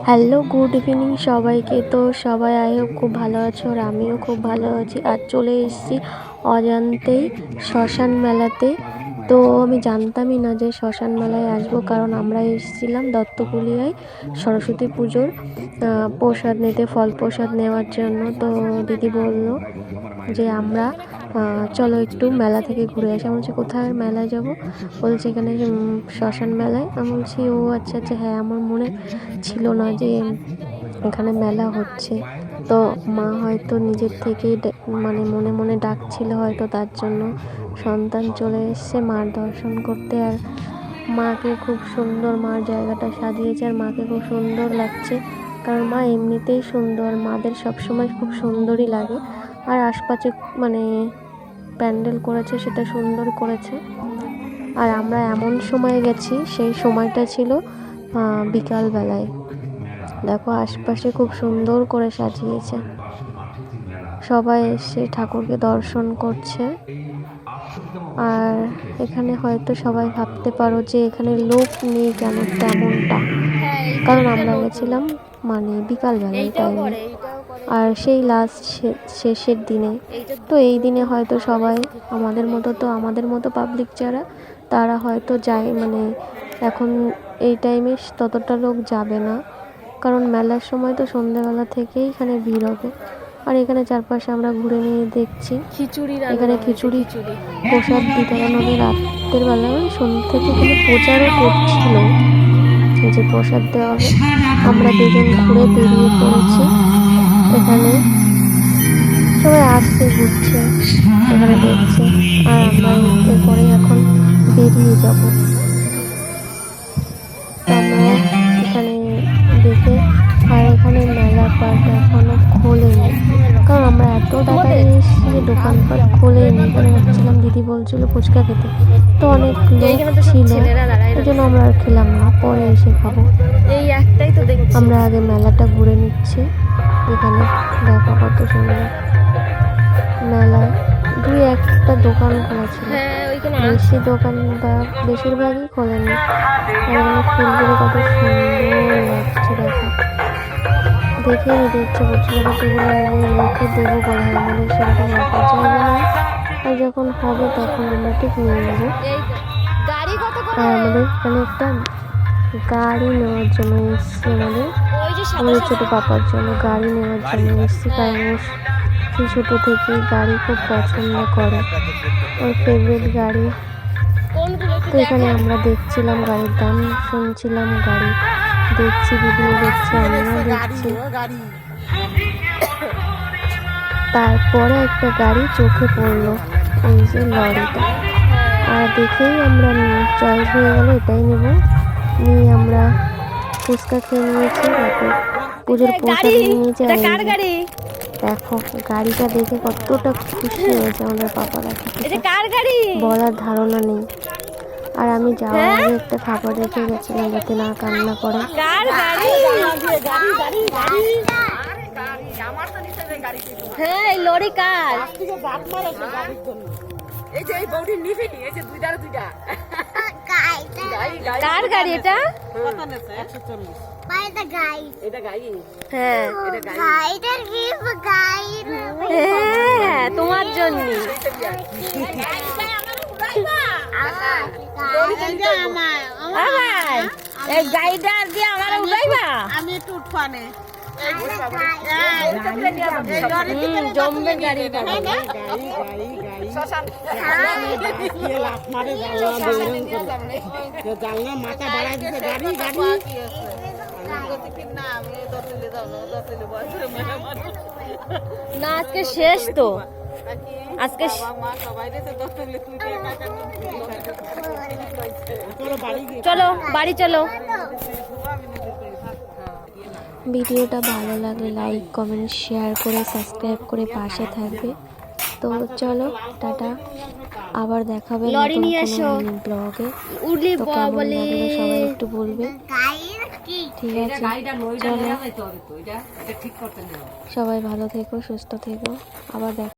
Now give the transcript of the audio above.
Hello, good evening সবাইকে। তো সবাই আই হোপ খুব ভালো আছো, আর আমিও খুব ভালো আছি। আর চলে এসেছি অজান্তেই শ্মশান মেলাতে। তো আমি জানতামই না যে শ্মশান মেলায় আসবো, কারণ আমরা এসেছিলাম দত্তকুলিয়ায় সরস্বতী পুজোর প্রসাদ নিতে, ফল প্রসাদ নেওয়ার জন্য। তো দিদি বলল যে আমরা চলো একটু মেলা থেকে ঘুরে আসি। আমি বলছি কোথায় মেলায় যাব? বলছে এখানে শ্মশান মেলায়। আমি বলছি ও আচ্ছা আচ্ছা, হ্যাঁ আমার মনে ছিল না যে এখানে মেলা হচ্ছে। তো মা হয়তো নিজের থেকেই মানে মনে মনে ডাকছিল হয়তো, তার জন্য সন্তান চলে এসছে মার দর্শন করতে। আর মাকে খুব সুন্দর, মার জায়গাটা সাজিয়েছে, আর মাকে খুব সুন্দর লাগছে, কারণ মা এমনিতেই সুন্দর, মাদের সবসময় খুব সুন্দরই লাগে। আর আশপাশে মানে প্যান্ডেল করেছে, সেটা সুন্দর করেছে। আর আমরা এমন সময় গেছি, সেই সময়টা ছিল বিকালবেলায়। দেখো আশপাশে খুব সুন্দর করে সাজিয়েছে, সবাই এসে ঠাকুরকে দর্শন করছে। আর এখানে হয়তো সবাই ভাবতে পারো যে এখানে লোক নেই কেন, তেমনটা, কারণ আমরা গেছিলাম মানে বিকালবেলায় টাইমে, আর সেই লাস্ট শেষের দিনে। তো এই দিনে হয়তো সবাই আমাদের মতো পাবলিক যারা, তারা হয়তো যায়, মানে এখন এই টাইমে ততটা লোক যাবে না, কারণ মেলার সময় তো সন্ধ্যেবেলা থেকেই এখানে ভিড় হবে। আর এখানে চারপাশে আমরা ঘুরে নিয়ে দেখছি এখানে খিচুড়ি প্রসাদ বিতরণ হবে রাতের বেলা, সন্ধ্যে থেকে এখানে প্রচারও করছিল যে প্রসাদ দেওয়া হবে। আমরা দুজন ঘুরে বেরিয়ে পড়েছি, এখানে সবাই আসছে, ঘুরছে, এখানে দেখছে। আর আমরা এরপরে এখন বেরিয়ে যাব। আমরা এখানে দেখে, আর এখানে মেলা পাট এখনো খোলেনি, কারণ আমরা এত তাড়াতাড়ি এসেছি যে দোকানপাট খোলেনি। এখানে ভাবছিলাম, দিদি বলছিল ফুচকা খেতে, তো অনেক লোক ছিল, ওই জন্য আমরা আর খেলাম না, পরে এসে খাবো। আমরা আগে মেলাটা ঘুরে নিচ্ছি। এখানে দেখো কত সুন্দর মেলায় দুই একটা দোকান খোলা ছিল, বেশি দোকান বা বেশিরভাগই খোলেনি। আর এখানে ফুলগুলো কত সুন্দর লাগছে, দেখো দেখে নিতে ইচ্ছে করছিল, বাট এগুলো মুখে দেবো বলে আমাদের সেরকম অফার চাইবে না, আর যখন হবে তখন আমরা ঠিক নিয়ে নেবো। আর আমাদের এখানে একটা গাড়ি নেওয়ার জন্য এসছি, আমাদের ছোটো পাপার জন্য গাড়ি নেওয়ার জন্য এসছি, কারণ ও সেই ছোটো থেকেই গাড়ি খুব পছন্দ করে, ওর ফেভারিট গাড়ি। তো এখানে আমরা দেখছিলাম গাড়ির দাম, শুনছিলাম, গাড়ি দেখছি, ভিডিও দেখছি, আমিও দেখছি। তারপরে একটা গাড়ি চোখে পড়লো, ওই যে লরিটা, আর দেখেই আমরা চয়েস হয়ে গেল, এটাই নেব। নিয়ে আমরা ফুচকা খেয়ে নিয়েছি, তারপর পুজোর প্রসাদ নিয়েছি। আর দেখো গাড়িটা দেখে কতটা খুশি হয়েছে আমাদের পাপা, বলার ধারণা নেই। আর আমি যাওয়ার আগে একটা খাবার রেখে গেছিলাম যাতে না কান্না করে। কার গাড়ি এটা? হ্যাঁ তোমার জন্য। এই গাড়িটা দিয়ে আমার উঠাইবা, আমি একটু উঠবানে জমবে গাড়ি। মাথা বাড়াই দিতে গাড়ি গাড়ি না, আজকে শেষ তো, আজকে চলো বাড়ি চলো। ভিডিওটা ভালো লাগলে লাইক কমেন্ট শেয়ার করে সাবস্ক্রাইব করে পাশে থাকবে। তো চলো টাটা, আবার দেখাবে ব্লগে। সবাই একটু বলবে, ঠিক আছে? চলো, সবাই ভালো থেকো, সুস্থ থেকো, আবার দেখা।